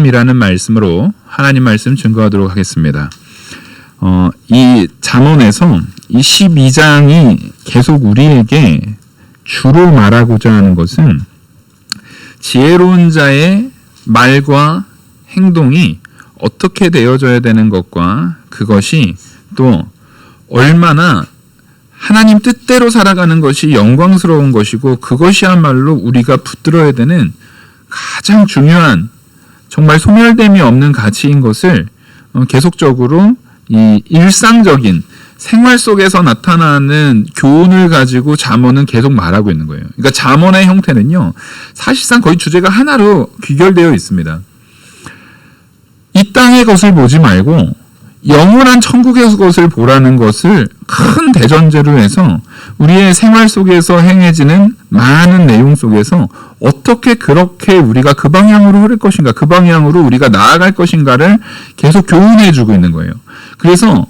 사람이라는 말씀으로 하나님 말씀 증거하도록 하겠습니다. 이 잠언에서 이 12장이 계속 우리에게 주로 말하고자 하는 것은 지혜로운 자의 말과 행동이 어떻게 되어져야 되는 것과 그것이 또 얼마나 하나님 뜻대로 살아가는 것이 영광스러운 것이고 그것이야말로 우리가 붙들어야 되는 가장 중요한 정말 소멸됨이 없는 가치인 것을 계속적으로 이 일상적인 생활 속에서 나타나는 교훈을 가지고 잠언은 계속 말하고 있는 거예요. 그러니까 잠언의 형태는요, 사실상 거의 주제가 하나로 귀결되어 있습니다. 이 땅의 것을 보지 말고 영원한 천국의 것을 보라는 것을 큰 대전제로 해서 우리의 생활 속에서 행해지는 많은 내용 속에서 어떻게 그렇게 우리가 그 방향으로 흐를 것인가, 그 방향으로 우리가 나아갈 것인가를 계속 교훈해 주고 있는 거예요. 그래서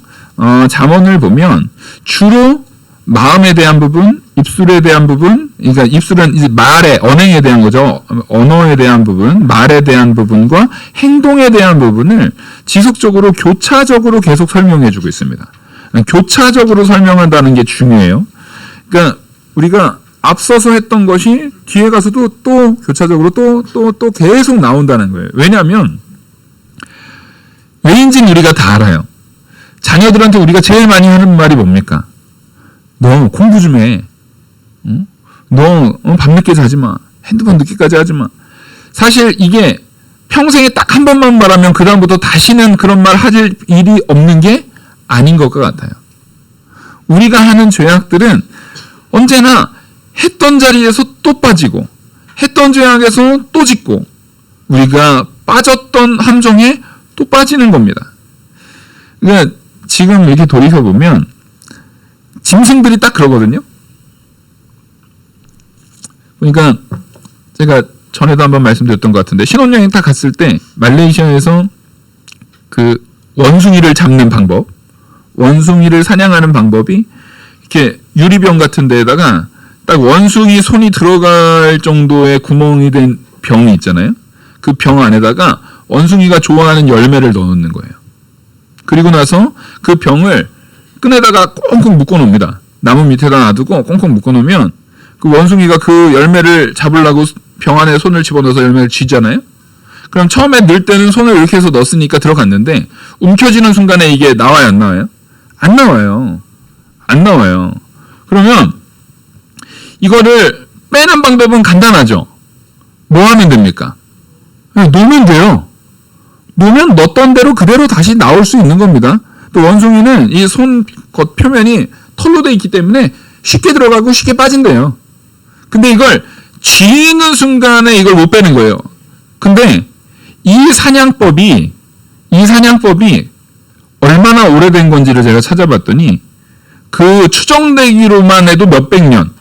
잠언을 보면 주로 마음에 대한 부분, 입술에 대한 부분, 그러니까 입술은 이제 말의 언행에 대한 거죠. 언어에 대한 부분, 말에 대한 부분과 행동에 대한 부분을 지속적으로 교차적으로 계속 설명해 주고 있습니다. 교차적으로 설명한다는 게 중요해요. 그러니까 우리가 앞서서 했던 것이 뒤에 가서도 또 교차적으로 또 계속 나온다는 거예요. 왜냐하면 왜인지는 우리가 다 알아요. 자녀들한테 우리가 제일 많이 하는 말이 뭡니까? 너 공부 좀 해. 너 밤늦게 자지 마. 핸드폰 늦게까지 하지 마. 사실 이게 평생에 딱 한 번만 말하면 그 다음부터 다시는 그런 말 하실 일이 없는 게 아닌 것 같아요. 우리가 하는 죄악들은 언제나 했던 자리에서 또 빠지고 했던 죄악에서 또 짓고 우리가 빠졌던 함정에 또 빠지는 겁니다. 그러니까 지금 이렇게 돌이켜보면 짐승들이 딱 그러거든요. 그러니까 제가 전에도 한번 말씀드렸던 것 같은데 신혼여행 딱 갔을 때 말레이시아에서 그 원숭이를 잡는 방법, 원숭이를 사냥하는 방법이 이렇게 유리병 같은 데에다가 딱 원숭이 손이 들어갈 정도의 구멍이 된 병이 있잖아요. 그 병 안에다가 원숭이가 좋아하는 열매를 넣어놓는 거예요. 그리고 나서 그 병을 끈에다가 꽁꽁 묶어놓습니다. 나무 밑에다 놔두고 꽁꽁 묶어놓으면 그 원숭이가 그 열매를 잡으려고 병 안에 손을 집어넣어서 열매를 쥐잖아요. 그럼 처음에 넣을 때는 손을 이렇게 해서 넣었으니까 들어갔는데 움켜쥐는 순간에 이게 나와요, 안 나와요? 안 나와요. 안 나와요. 그러면 이거를 빼는 방법은 간단하죠. 뭐 하면 됩니까? 놓으면 돼요. 놓으면 넣었던 대로 그대로 다시 나올 수 있는 겁니다. 또 원숭이는 이 손 겉 표면이 털로 돼 있기 때문에 쉽게 들어가고 쉽게 빠진대요. 근데 이걸 쥐는 순간에 이걸 못 빼는 거예요. 근데 이 사냥법이 얼마나 오래된 건지를 제가 찾아봤더니 그 추정되기로만 해도 몇백 년,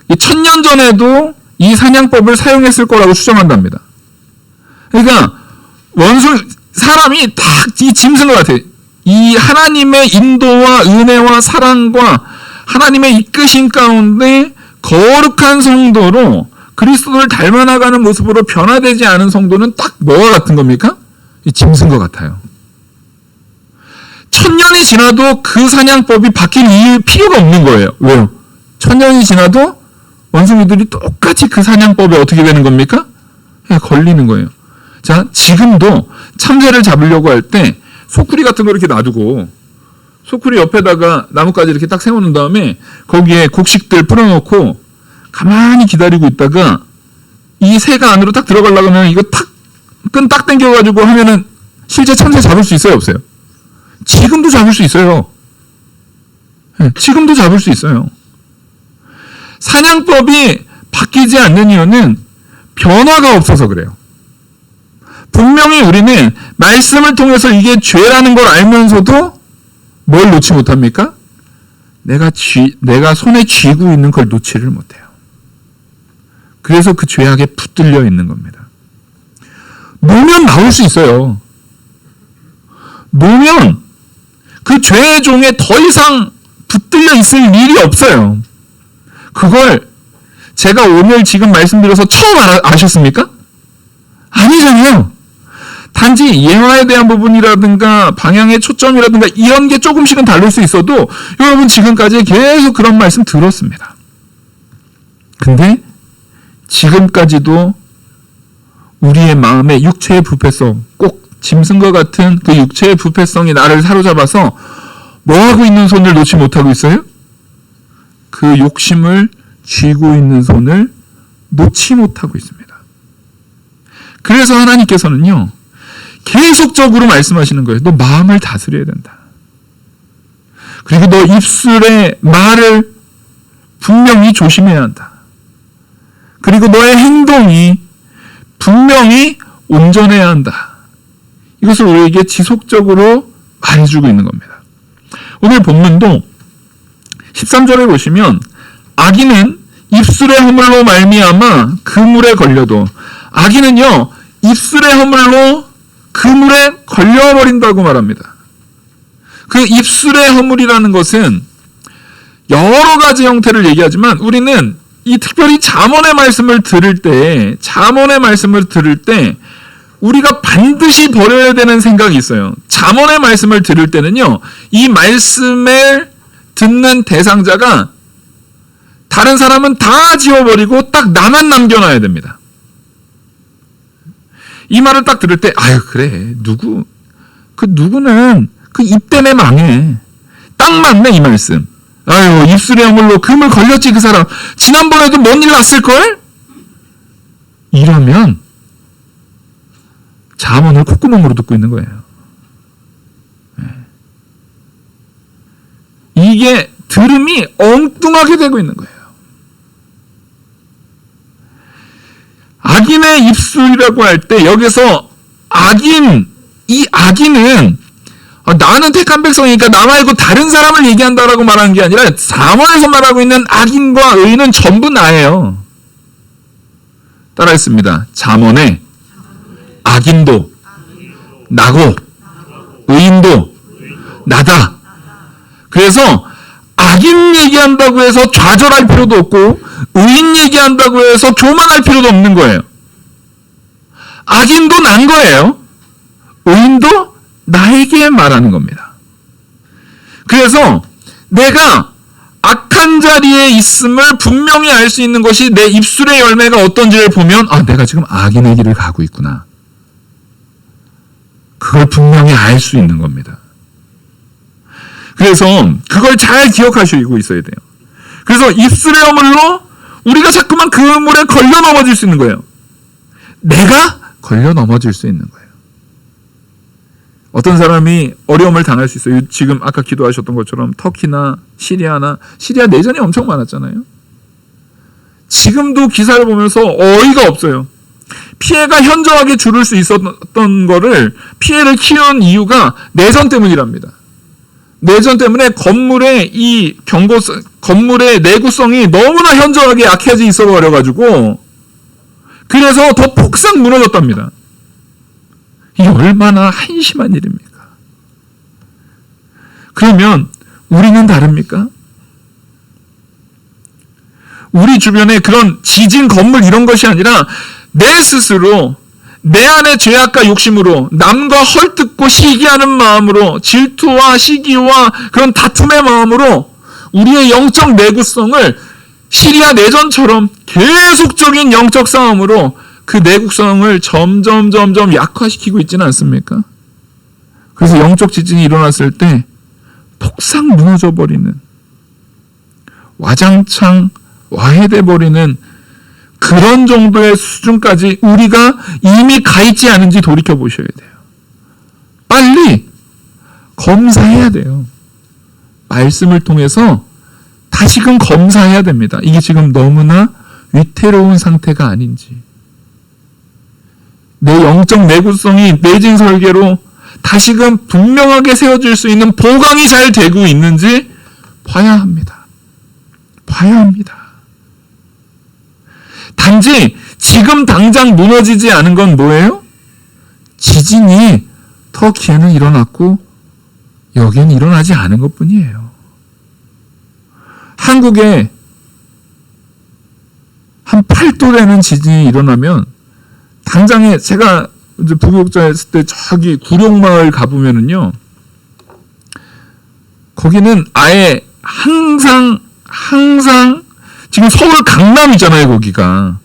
1000년 전에도 이 사냥법을 사용했을 거라고 추정한답니다. 그러니까 사람이 딱 이 짐승 같아요. 이 하나님의 인도와 은혜와 사랑과 하나님의 이끄심 가운데 거룩한 성도로 그리스도를 닮아나가는 모습으로 변화되지 않은 성도는 딱 뭐와 같은 겁니까? 이 짐승과 같아요. 1000년이 지나도 그 사냥법이 바뀔 필요가 없는 거예요. 왜요? 1000년이 지나도 원숭이들이 똑같이 그 사냥법에 어떻게 되는 겁니까? 걸리는 거예요. 자, 지금도 참새를 잡으려고 할 때 소쿠리 같은 거 이렇게 놔두고 소쿠리 옆에다가 나뭇가지 이렇게 딱 세워놓은 다음에 거기에 곡식들 뿌려놓고 가만히 기다리고 있다가 이 새가 안으로 딱 들어가려고 하면 이거 끈 딱 당겨가지고 하면은 실제 참새 잡을 수 있어요, 없어요? 지금도 잡을 수 있어요. 지금도 잡을 수 있어요. 사냥법이 바뀌지 않는 이유는 변화가 없어서 그래요. 분명히 우리는 말씀을 통해서 이게 죄라는 걸 알면서도 뭘 놓지 못합니까? 내가 손에 쥐고 있는 걸 놓지를 못해요. 그래서 그 죄악에 붙들려 있는 겁니다. 놓으면 나올 수 있어요. 놓으면 그 죄의 종에 더 이상 붙들려 있을 일이 없어요. 그걸 제가 오늘 지금 말씀드려서 처음 아셨습니까? 아니잖아요. 단 단지 예화에 대한 부분이라든가 방향의 초점이라든가 이런 게 조금씩은 다를 수 있어도 여러분 지금까지 계속 그런 말씀 들었습니다. 근데 지금까지도 우리의 마음의 육체의 부패성, 꼭 짐승과 같은 그 육체의 부패성이 나를 사로잡아서 뭐하고 있는 손을 놓지 못하고 있어요? 그 욕심을 쥐고 있는 손을 놓지 못하고 있습니다. 그래서 하나님께서는요, 계속적으로 말씀하시는 거예요. 너 마음을 다스려야 된다. 그리고 너 입술의 말을 분명히 조심해야 한다. 그리고 너의 행동이 분명히 온전해야 한다. 이것을 우리에게 지속적으로 말해주고 있는 겁니다. 오늘 본문도 13절에 보시면 악인은 입술의 허물로 말미암아 그물에 걸려도, 악인은요 입술의 허물로 그물에 걸려버린다고 말합니다. 그 입술의 허물이라는 것은 여러 가지 형태를 얘기하지만 우리는 이 특별히 잠언의 말씀을 들을 때 우리가 반드시 버려야 되는 생각이 있어요. 잠언의 말씀을 들을 때는요, 이 말씀을 듣는 대상자가 다른 사람은 다 지워버리고 딱 나만 남겨놔야 됩니다. 이 말을 딱 들을 때, 아유 그래 누구는 그 입 때문에 망해. 딱 맞네 이 말씀. 아유 입술의 허물로 금을 걸렸지 그 사람. 지난번에도 뭔 일 났을걸? 이러면 잠언을 콧구멍으로 듣고 있는 거예요. 이게 들음이 엉뚱하게 되고 있는 거예요. 악인의 입술이라고 할 때 여기서 이 악인은 나는 택한 백성이니까 나 말고 다른 사람을 얘기한다라고 말하는 게 아니라 잠언에서 말하고 있는 악인과 의인은 전부 나예요. 따라했습니다. 잠언에 악인도 나고 의인도 나다. 그래서 악인 얘기한다고 해서 좌절할 필요도 없고 의인 얘기한다고 해서 교만할 필요도 없는 거예요. 악인도 난 거예요. 의인도 나에게 말하는 겁니다. 그래서 내가 악한 자리에 있음을 분명히 알 수 있는 것이 내 입술의 열매가 어떤지를 보면 내가 지금 악인의 길을 가고 있구나. 그걸 분명히 알 수 있는 겁니다. 그래서 그걸 잘 기억하시고 있어야 돼요. 그래서 입술의 허물로 우리가 자꾸만 그 물에 걸려 넘어질 수 있는 거예요. 내가 걸려 넘어질 수 있는 거예요. 어떤 사람이 어려움을 당할 수 있어요. 지금 아까 기도하셨던 것처럼 터키나 시리아 내전이 엄청 많았잖아요. 지금도 기사를 보면서 어이가 없어요. 피해가 현저하게 줄을 수 있었던 거를 피해를 키운 이유가 내전 때문이랍니다. 내전 때문에 건물의 내구성이 너무나 현저하게 약해져 있어 버려가지고 그래서 더 폭삭 무너졌답니다. 이게 얼마나 한심한 일입니까? 그러면 우리는 다릅니까? 우리 주변에 그런 지진, 건물 이런 것이 아니라 내 스스로 내 안의 죄악과 욕심으로 남과 헐뜯고 시기하는 마음으로 질투와 시기와 그런 다툼의 마음으로 우리의 영적 내구성을 시리아 내전처럼 계속적인 영적 싸움으로 그 내구성을 점점 약화시키고 있지는 않습니까? 그래서 영적 지진이 일어났을 때 폭삭 무너져 버리는, 와장창 와해돼 버리는 그런 정도의 수준까지 우리가 이미 가 있지 않은지 돌이켜 보셔야 돼요. 빨리 검사해야 돼요. 말씀을 통해서 다시금 검사해야 됩니다. 이게 지금 너무나 위태로운 상태가 아닌지, 내 영적 내구성이 내진 설계로 다시금 분명하게 세워질 수 있는 보강이 잘 되고 있는지 봐야 합니다. 단지 지금 당장 무너지지 않은 건 뭐예요? 지진이 터키에는 일어났고 여기에는 일어나지 않은 것뿐이에요. 한국에 한 8도 되는 지진이 일어나면 당장에 제가 이제 부교육자였을 때 저기 구룡마을 가보면은요, 거기는 아예 항상 지금 서울 강남이잖아요, 거기가.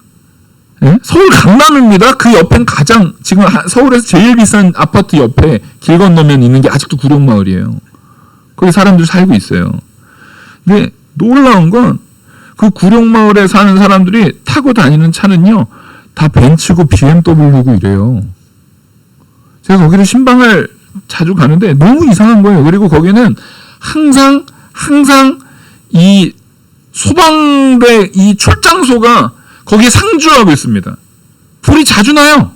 예? 서울 강남입니다. 그 옆엔 가장 지금 서울에서 제일 비싼 아파트 옆에 길 건너면 있는 게 아직도 구룡마을이에요. 거기 사람들 살고 있어요. 근데 놀라운 건 그 구룡마을에 사는 사람들이 타고 다니는 차는요, 다 벤츠고 BMW고 이래요. 제가 거기를 신방을 자주 가는데 너무 이상한 거예요. 그리고 거기는 항상 이 소방대 이 출장소가 거기에 상주하고 있습니다. 불이 자주 나요.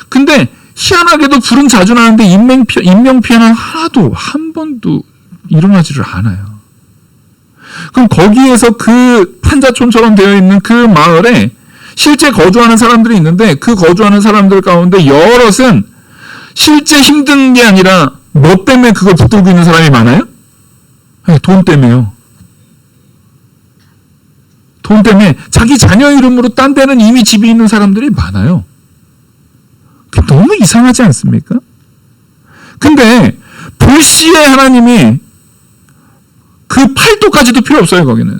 근데 희한하게도 불은 자주 나는데 인명피해는 하나도 한 번도 일어나지를 않아요. 그럼 거기에서 그 판자촌처럼 되어 있는 그 마을에 실제 거주하는 사람들이 있는데 그 거주하는 사람들 가운데 여럿은 실제 힘든 게 아니라 뭐 때문에 그걸 붙들고 있는 사람이 많아요? 네, 돈 때문에요. 돈 때문에 자기 자녀 이름으로 딴 데는 이미 집이 있는 사람들이 많아요. 그게 너무 이상하지 않습니까? 근데 불시에 하나님이 그 8도까지도 필요 없어요. 거기는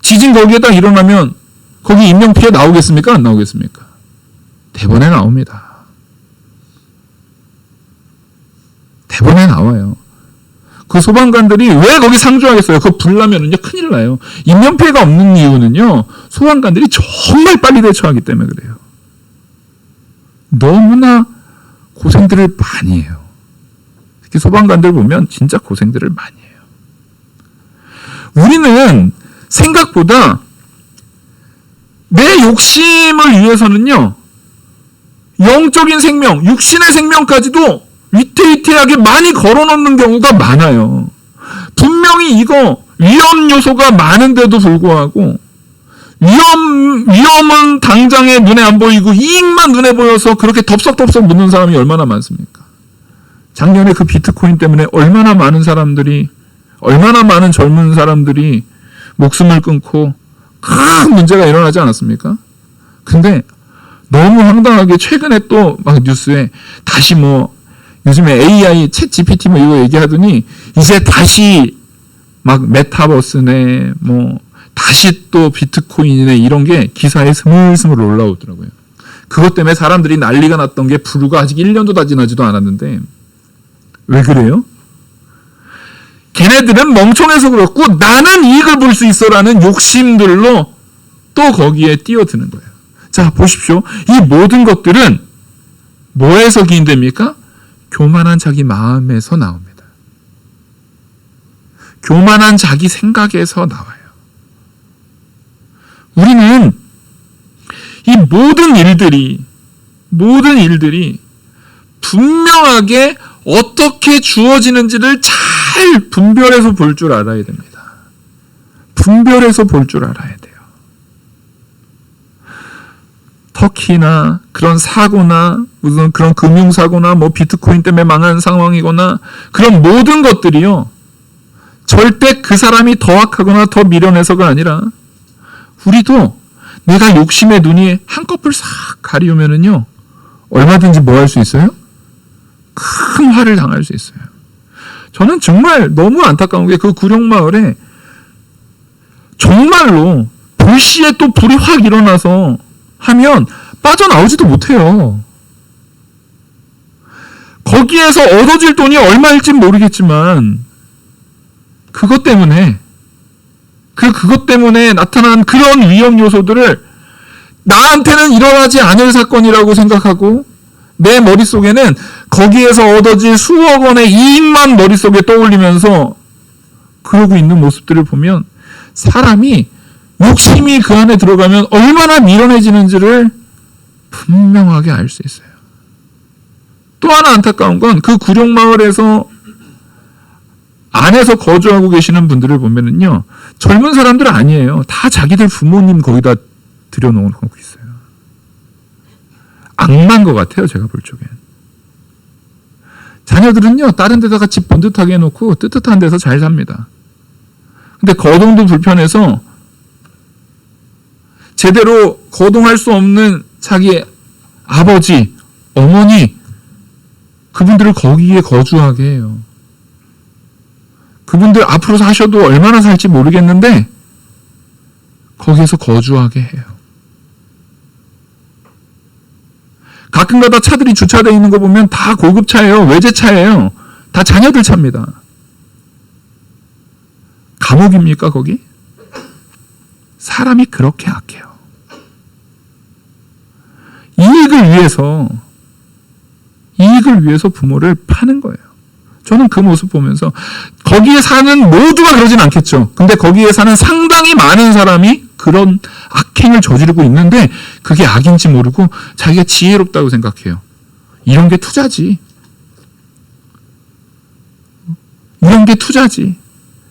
지진 거기에다 일어나면 거기 인명피해 나오겠습니까? 안 나오겠습니까? 대번에 나옵니다. 대번에 나와요. 그 소방관들이 왜 거기 상주하겠어요? 그거 불 나면은요, 큰일 나요. 인명피해가 없는 이유는요, 소방관들이 정말 빨리 대처하기 때문에 그래요. 너무나 고생들을 많이 해요. 특히 소방관들 보면 진짜 고생들을 많이 해요. 우리는 생각보다 내 욕심을 위해서는요, 영적인 생명, 육신의 생명까지도 위태위태하게 많이 걸어놓는 경우가 많아요. 분명히 이거 위험 요소가 많은데도 불구하고 위험은 당장에 눈에 안 보이고 이익만 눈에 보여서 그렇게 덥석덥석 묻는 사람이 얼마나 많습니까? 작년에 그 비트코인 때문에 얼마나 많은 젊은 사람들이 목숨을 끊고 큰 문제가 일어나지 않았습니까? 근데 너무 황당하게 최근에 또 막 뉴스에 다시 요즘에 AI, 챗 GPT 이거 얘기하더니 이제 다시 막 메타버스네, 다시 또 비트코인이네 이런 게 기사에 스물스물 올라오더라고요. 그것 때문에 사람들이 난리가 났던 게 불과 아직 1년도 다 지나지도 않았는데 왜 그래요? 걔네들은 멍청해서 그렇고 나는 이익을 볼 수 있어라는 욕심들로 또 거기에 뛰어드는 거예요. 자, 보십시오. 이 모든 것들은 뭐에서 기인됩니까? 교만한 자기 마음에서 나옵니다. 교만한 자기 생각에서 나와요. 우리는 이 모든 일들이 분명하게 어떻게 주어지는지를 잘 분별해서 볼 줄 알아야 됩니다. 분별해서 볼 줄 알아야 돼요. 터키나 그런 사고나 무슨 그런 금융사고나 비트코인 때문에 망한 상황이거나 그런 모든 것들이요, 절대 그 사람이 더 악하거나 더 미련해서가 아니라 우리도 내가 욕심의 눈이 한꺼풀 싹 가리우면은요, 얼마든지 뭐 할 수 있어요? 큰 화를 당할 수 있어요. 저는 정말 너무 안타까운 게 그 구룡마을에 정말로 불시에 또 불이 확 일어나서 하면 빠져나오지도 못해요. 거기에서 얻어질 돈이 얼마일진 모르겠지만 그것 때문에 나타난 그런 위험 요소들을 나한테는 일어나지 않을 사건이라고 생각하고 내 머릿속에는 거기에서 얻어질 수억 원의 이익만 머릿속에 떠올리면서 그러고 있는 모습들을 보면 사람이 욕심이 그 안에 들어가면 얼마나 미련해지는지를 분명하게 알 수 있어요. 또 하나 안타까운 건 그 구룡마을에서 안에서 거주하고 계시는 분들을 보면은요, 젊은 사람들 아니에요. 다 자기들 부모님 거기다 들여놓고 있어요. 악마인 것 같아요, 제가 볼 적엔. 자녀들은요, 다른 데다가 집 번듯하게 해놓고 뜨뜻한 데서 잘 삽니다. 근데 거동도 불편해서 제대로 거동할 수 없는 자기 아버지, 어머니, 그분들을 거기에 거주하게 해요. 그분들 앞으로 사셔도 얼마나 살지 모르겠는데 거기에서 거주하게 해요. 가끔가다 차들이 주차되어 있는 거 보면 다 고급차예요. 외제차예요. 다 자녀들 차입니다. 감옥입니까 거기? 사람이 그렇게 악해요. 이익을 위해서 부모를 파는 거예요. 저는 그 모습 보면서 거기에 사는 모두가 그러진 않겠죠. 근데 거기에 사는 상당히 많은 사람이 그런 악행을 저지르고 있는데 그게 악인지 모르고 자기가 지혜롭다고 생각해요. 이런 게 투자지.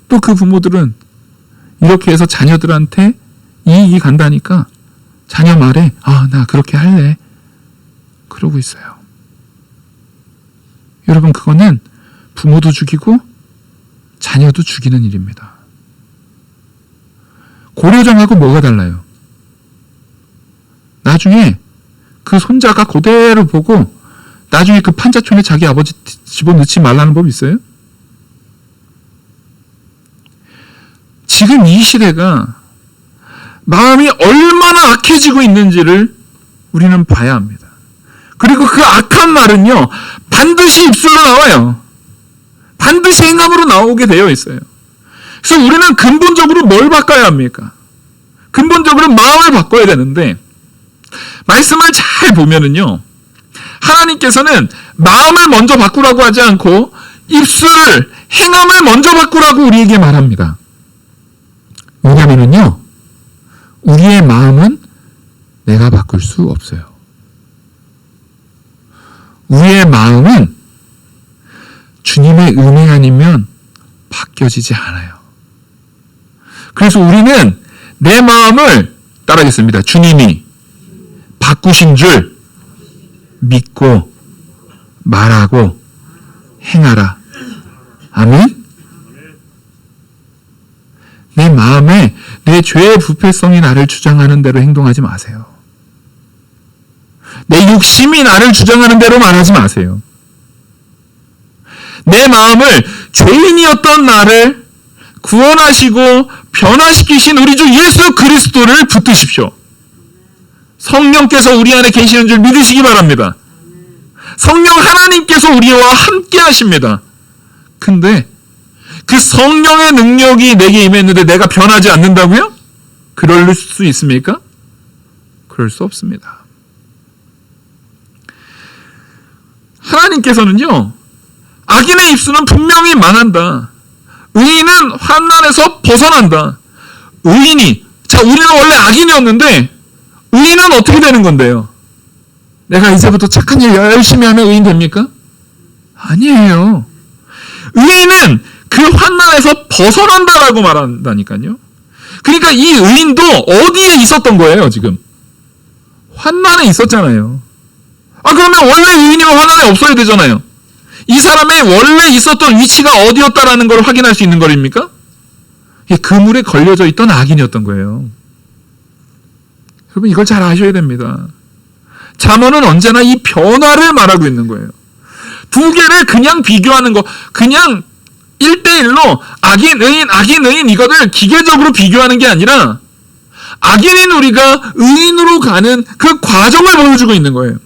또 그 부모들은 이렇게 해서 자녀들한테 이익이 간다니까 자녀 말에 나 그렇게 할래. 그러고 있어요. 여러분, 그거는 부모도 죽이고 자녀도 죽이는 일입니다. 고려정하고 뭐가 달라요? 나중에 그 손자가 그대로 보고 나중에 그 판자촌에 자기 아버지 집어넣지 말라는 법 있어요? 지금 이 시대가 마음이 얼마나 악해지고 있는지를 우리는 봐야 합니다. 그리고 그 악한 말은요, 반드시 입술로 나와요. 반드시 행함으로 나오게 되어 있어요. 그래서 우리는 근본적으로 뭘 바꿔야 합니까? 근본적으로 마음을 바꿔야 되는데, 말씀을 잘 보면은요, 하나님께서는 마음을 먼저 바꾸라고 하지 않고 입술을, 행함을 먼저 바꾸라고 우리에게 말합니다. 왜냐면은요, 우리의 마음은 내가 바꿀 수 없어요. 우리의 마음은 주님의 은혜 아니면 바뀌어지지 않아요. 그래서 우리는 내 마음을 따라하겠습니다. 주님이 바꾸신 줄 믿고 말하고 행하라. 아멘? 내 마음에 내 죄의 부패성이 나를 주장하는 대로 행동하지 마세요. 내 욕심이 나를 주장하는 대로 말하지 마세요. 내 마음을 죄인이었던 나를 구원하시고 변화시키신 우리 주 예수 그리스도를 붙드십시오. 성령께서 우리 안에 계시는 줄 믿으시기 바랍니다. 성령 하나님께서 우리와 함께 하십니다. 근데 그 성령의 능력이 내게 임했는데 내가 변하지 않는다고요? 그럴 수 있습니까? 그럴 수 없습니다. 하나님께서는요, 악인의 입술은 분명히 망한다. 의인은 환난에서 벗어난다. 우리는 원래 악인이었는데 의인은 어떻게 되는 건데요? 내가 이제부터 착한 일 열심히 하면 의인 됩니까? 아니에요. 의인은 그 환난에서 벗어난다라고 말한다니까요. 그러니까 이 의인도 어디에 있었던 거예요, 지금? 환난에 있었잖아요. 그러면 원래 의인이면 환난에 없어야 되잖아요. 이 사람의 원래 있었던 위치가 어디였다라는 걸 확인할 수 있는 거입니까? 그물에 걸려져 있던 악인이었던 거예요. 여러분, 이걸 잘 아셔야 됩니다. 잠언은 언제나 이 변화를 말하고 있는 거예요. 두 개를 그냥 비교하는 거, 그냥 1대1로 악인, 의인 이거를 기계적으로 비교하는 게 아니라 악인인 우리가 의인으로 가는 그 과정을 보여주고 있는 거예요.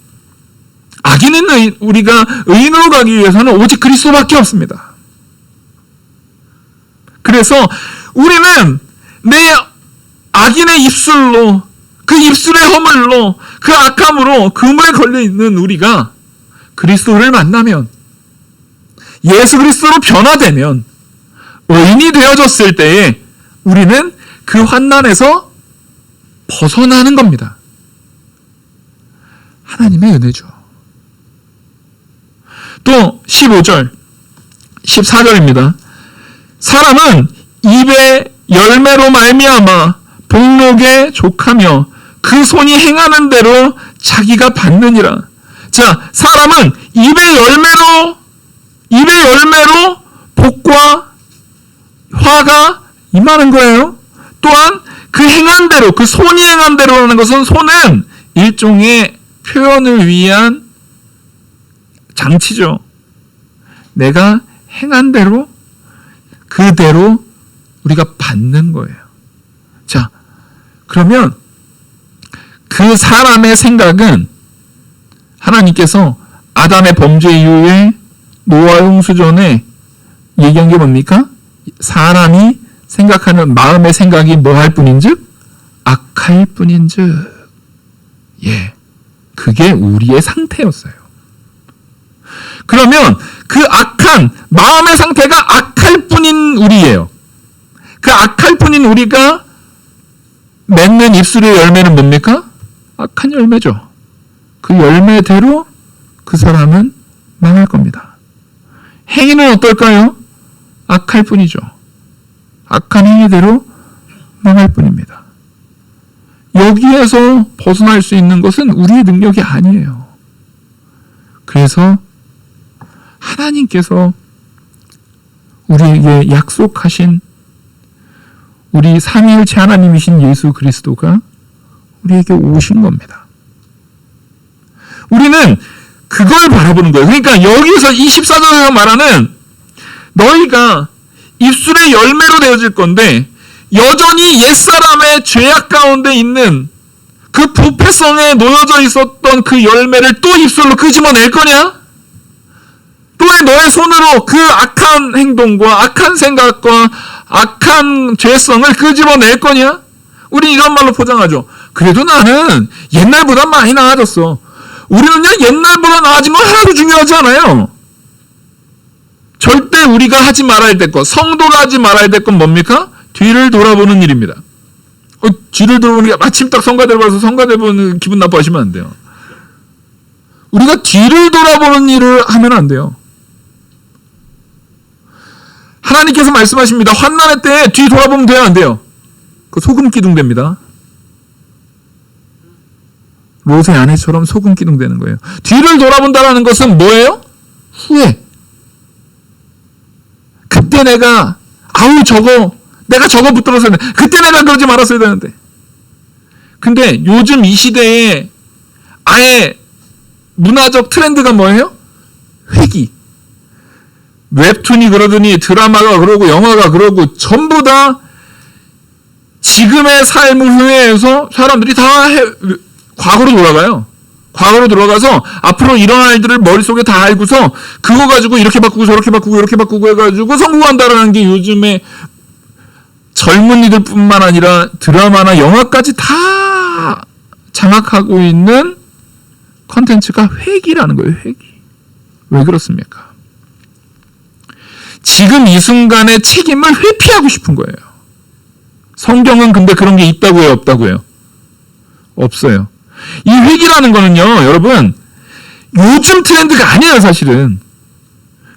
악인인 우리가 의인으로 가기 위해서는 오직 그리스도밖에 없습니다. 그래서 우리는 내 악인의 입술로, 그 입술의 허물로, 그 악함으로 그물에 걸려있는 우리가 그리스도를 만나면, 예수 그리스도로 변화되면, 의인이 되어졌을 때에 우리는 그 환난에서 벗어나는 겁니다. 하나님의 은혜죠. 또 15절, 14절입니다. 사람은 입의 열매로 말미암아 복록에 족하며 그 손이 행하는 대로 자기가 받느니라. 자, 사람은 입의 열매로 복과 화가 임하는 거예요. 또한 그 행한 대로, 그 손이 행한 대로라는 것은 손은 일종의 표현을 위한 장치죠. 내가 행한 대로 그대로 우리가 받는 거예요. 자, 그러면 그 사람의 생각은 하나님께서 아담의 범죄 이후에 노아 홍수 전에 얘기한 게 뭡니까? 사람이 생각하는 마음의 생각이 뭐 할 뿐인즉 악할 뿐인즉, 예, 그게 우리의 상태였어요. 그러면 그 악한 마음의 상태가 악할 뿐인 우리예요. 그 악할 뿐인 우리가 맺는 입술의 열매는 뭡니까? 악한 열매죠. 그 열매대로 그 사람은 망할 겁니다. 행위는 어떨까요? 악할 뿐이죠. 악한 행위대로 망할 뿐입니다. 여기에서 벗어날 수 있는 것은 우리의 능력이 아니에요. 그래서 하나님께서 우리에게 약속하신 우리 삼위일체 하나님이신 예수 그리스도가 우리에게 오신 겁니다. 우리는 그걸 바라보는 거예요. 그러니까 여기서 24절에서 말하는 너희가 입술의 열매로 되어질 건데 여전히 옛사람의 죄악 가운데 있는 그 부패성에 놓여져 있었던 그 열매를 또 입술로 끄집어낼 거냐? 또 너의 손으로 그 악한 행동과 악한 생각과 악한 죄성을 끄집어낼 거냐? 우린 이런 말로 포장하죠. 그래도 나는 옛날보다 많이 나아졌어. 우리는요, 옛날보다 나아진 건 하나도 중요하지 않아요. 절대 우리가 하지 말아야 될 것, 성도가 하지 말아야 될 건 뭡니까? 뒤를 돌아보는 일입니다. 뒤를 돌아보는 게 마침 딱 성가대를 봐서 성가대 보는 기분 나빠하시면 안 돼요. 우리가 뒤를 돌아보는 일을 하면 안 돼요. 하나님께서 말씀하십니다. 환난의 때에 뒤 돌아보면 돼요, 안 돼요? 그 소금 기둥 됩니다. 롯의 아내처럼 소금 기둥 되는 거예요. 뒤를 돌아본다라는 것은 뭐예요? 후회. 그때 내가 내가 저거 붙들었어야 되는데, 그때 내가 그러지 말았어야 되는데. 근데 요즘 이 시대에 아예 문화적 트렌드가 뭐예요? 회귀. 웹툰이 그러더니 드라마가 그러고 영화가 그러고 전부 다 지금의 삶을 후회해서 사람들이 다 과거로 돌아가요. 과거로 들어가서 앞으로 일어날 일들을 머릿속에 다 알고서 그거 가지고 이렇게 바꾸고 저렇게 바꾸고 이렇게 바꾸고 해가지고 성공한다라는 게 요즘에 젊은이들 뿐만 아니라 드라마나 영화까지 다 장악하고 있는 컨텐츠가 회귀라는 거예요. 회귀. 왜 그렇습니까? 지금 이 순간의 책임을 회피하고 싶은 거예요. 성경은 근데 그런 게 있다고 해요? 없다고 해요? 없어요. 이 회귀라는 거는요, 여러분, 요즘 트렌드가 아니에요, 사실은.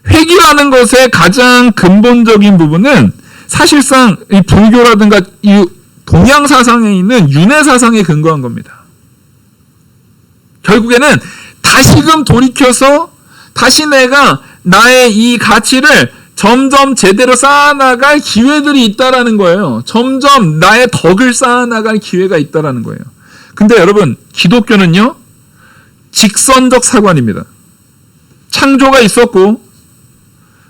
회귀라는 것의 가장 근본적인 부분은 사실상 이 불교라든가 이 동양 사상에 있는 윤회 사상에 근거한 겁니다. 결국에는 다시금 돌이켜서 다시 내가 나의 이 가치를 점점 제대로 쌓아나갈 기회들이 있다라는 거예요. 점점 나의 덕을 쌓아나갈 기회가 있다라는 거예요. 근데 여러분, 기독교는요, 직선적 사관입니다. 창조가 있었고,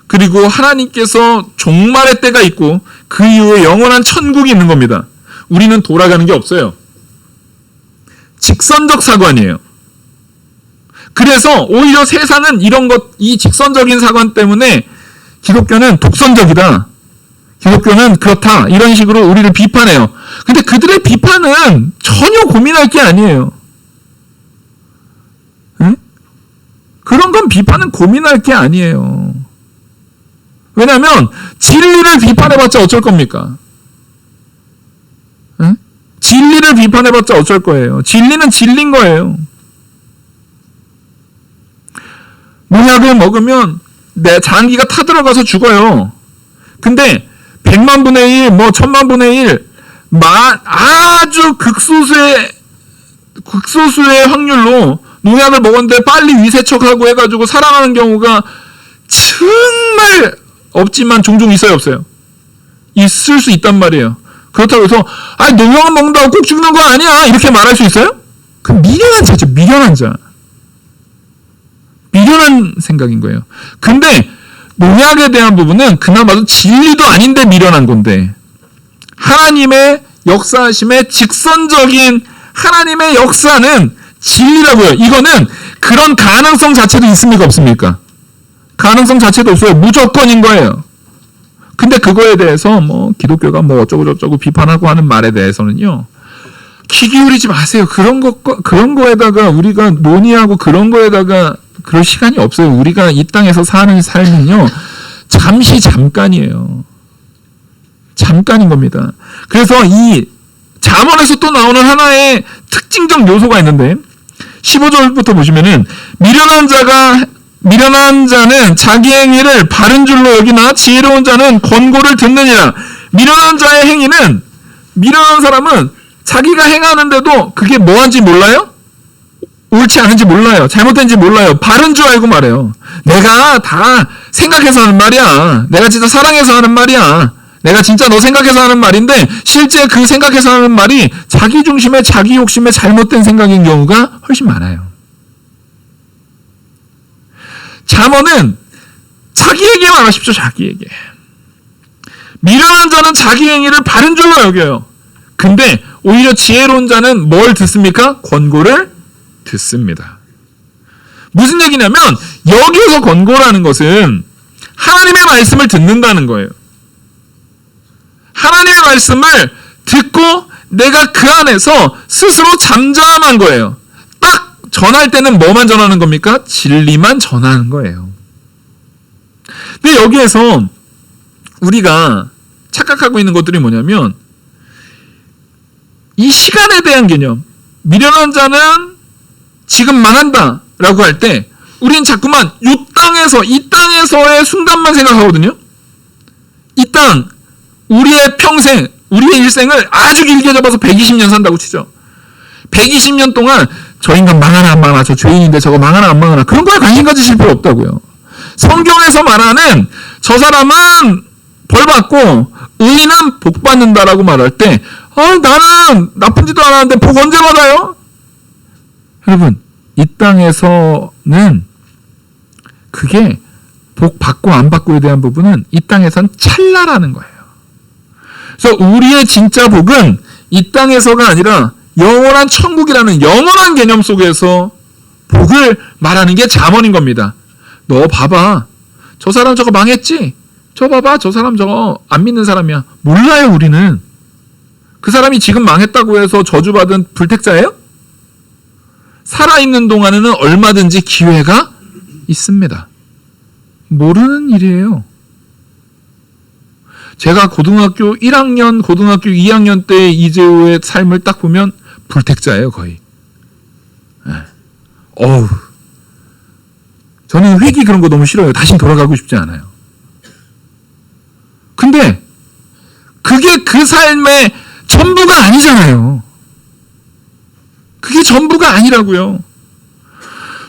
그리고 하나님께서 종말의 때가 있고, 그 이후에 영원한 천국이 있는 겁니다. 우리는 돌아가는 게 없어요. 직선적 사관이에요. 그래서 오히려 세상은 이 직선적인 사관 때문에 기독교는 독선적이다. 기독교는 그렇다. 이런 식으로 우리를 비판해요. 근데 그들의 비판은 전혀 고민할 게 아니에요. 응? 그런 건 비판은 고민할 게 아니에요. 왜냐하면 진리를 비판해봤자 어쩔 겁니까? 응? 진리를 비판해봤자 어쩔 거예요. 진리는 진리인 거예요. 농약을 먹으면 내 장기가 타들어가서 죽어요. 근데 100만 분의 1, 1000만 분의 1, 아주 극소수의 확률로 농약을 먹었는데 빨리 위세척하고 해가지고 살아나는 경우가 정말 없지만 종종 있어요, 없어요? 있을 수 있단 말이에요. 그렇다고 해서 농약을 먹는다고 꼭 죽는 거 아니야, 이렇게 말할 수 있어요? 그 미련한 자죠. 미련한 자. 미련한 생각인 거예요. 근데 농약에 대한 부분은 그나마도 진리도 아닌데 미련한 건데, 하나님의 역사하심의 직선적인 하나님의 역사는 진리라고요. 이거는 그런 가능성 자체도 있습니까? 없습니까? 가능성 자체도 없어요. 무조건인 거예요. 근데 그거에 대해서 뭐 기독교가 뭐 어쩌고저쩌고 비판하고 하는 말에 대해서는요, 귀 기울이지 마세요. 그런 거에다가 우리가 논의하고 그런 거에다가 그럴 시간이 없어요. 우리가 이 땅에서 사는 삶은요, 잠깐이에요. 잠깐인 겁니다. 그래서 이 잠언에서 또 나오는 하나의 특징적 요소가 있는데, 15절부터 보시면은, 미련한 자는 자기 행위를 바른 줄로 여기나 지혜로운 자는 권고를 듣느니라. 미련한 자의 행위는, 미련한 사람은 자기가 행하는데도 그게 뭐한지 몰라요? 옳지 않은지 몰라요. 잘못된지 몰라요. 바른 줄 알고 말해요. 내가 다 생각해서 하는 말이야. 내가 진짜 사랑해서 하는 말이야. 내가 진짜 너 생각해서 하는 말인데, 실제 그 생각해서 하는 말이 자기 중심의, 자기 욕심의 잘못된 생각인 경우가 훨씬 많아요. 잠언은 자기에게만 하십시오. 자기에게. 미련한 자는 자기 행위를 바른 줄로 여겨요. 근데 오히려 지혜로운 자는 뭘 듣습니까? 권고를 듣습니다. 무슨 얘기냐면, 여기에서 권고라는 것은 하나님의 말씀을 듣는다는 거예요. 하나님의 말씀을 듣고 내가 그 안에서 스스로 잠잠한 거예요. 딱 전할 때는 뭐만 전하는 겁니까? 진리만 전하는 거예요. 근데 여기에서 우리가 착각하고 있는 것들이 뭐냐면, 이 시간에 대한 개념, 미련한 자는 지금만 한다 라고 할 때 우리는 자꾸만 이 땅에서의 순간만 생각하거든요. 이 땅, 우리의 평생, 우리의 일생을 아주 길게 잡아서 120년 산다고 치죠. 120년 동안 저 인간 망하나 안 망하나, 저 죄인인데 저거 망하나 안 망하나, 그런 거에 관심 가지실 필요 없다고요. 성경에서 말하는 저 사람은 벌 받고 의인은 복 받는다라고 말할 때, 나는 나쁜 짓도 안 하는데 복 언제 받아요? 여러분, 이 땅에서는 그게 복 받고 안 받고에 대한 부분은 이 땅에선 찰나라는 거예요. 그래서 우리의 진짜 복은 이 땅에서가 아니라 영원한 천국이라는 영원한 개념 속에서 복을 말하는 게 잠언인 겁니다. 너 봐봐. 저 사람 저거 망했지? 저 봐봐. 저 사람 저거 안 믿는 사람이야. 몰라요, 우리는. 그 사람이 지금 망했다고 해서 저주받은 불택자예요? 살아있는 동안에는 얼마든지 기회가 있습니다. 모르는 일이에요. 제가 고등학교 1학년, 고등학교 2학년 때 이재호의 삶을 딱 보면 불택자예요, 거의. 저는 회기 그런 거 너무 싫어요. 다시 돌아가고 싶지 않아요. 근데 그게 그 삶의 전부가 아니잖아요. 그게 전부가 아니라고요.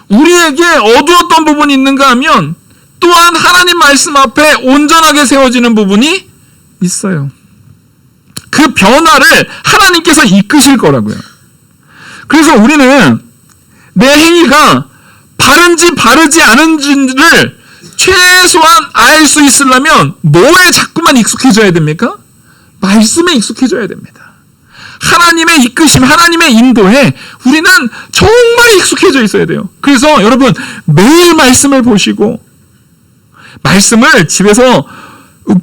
우리에게 어두웠던 부분이 있는가 하면 또한 하나님 말씀 앞에 온전하게 세워지는 부분이 있어요. 그 변화를 하나님께서 이끄실 거라고요. 그래서 우리는 내 행위가 바른지 바르지 않은지를 최소한 알 수 있으려면 뭐에 자꾸만 익숙해져야 됩니까? 말씀에 익숙해져야 됩니다. 하나님의 이끄심, 하나님의 인도에 우리는 정말 익숙해져 있어야 돼요. 그래서 여러분, 매일 말씀을 보시고 말씀을 집에서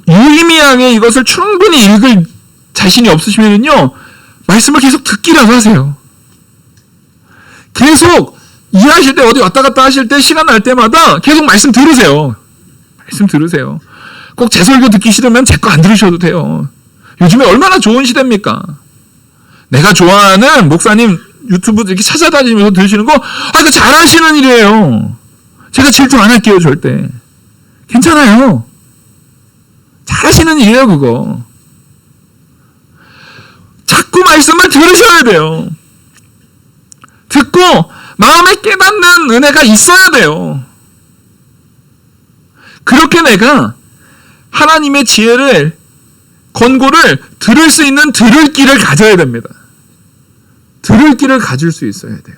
유의미하게 이것을 충분히 읽을 자신이 없으시면요, 말씀을 계속 듣기라도 하세요. 계속 일하실 때, 어디 왔다 갔다 하실 때, 시간 날 때마다 계속 말씀 들으세요. 말씀 들으세요. 꼭 제 설교 듣기 싫으면 제 거 안 들으셔도 돼요. 요즘에 얼마나 좋은 시대입니까? 내가 좋아하는 목사님 유튜브 이렇게 찾아다니면서 들으시는 거, 그거 잘하시는 일이에요. 제가 질투 안 할게요, 절대. 괜찮아요. 잘하시는 일이에요, 그거. 자꾸 말씀을 들으셔야 돼요. 듣고 마음에 깨닫는 은혜가 있어야 돼요. 그렇게 내가 하나님의 지혜를, 권고를 들을 수 있는 들을 길을 가져야 됩니다. 들을 길을 가질 수 있어야 돼요.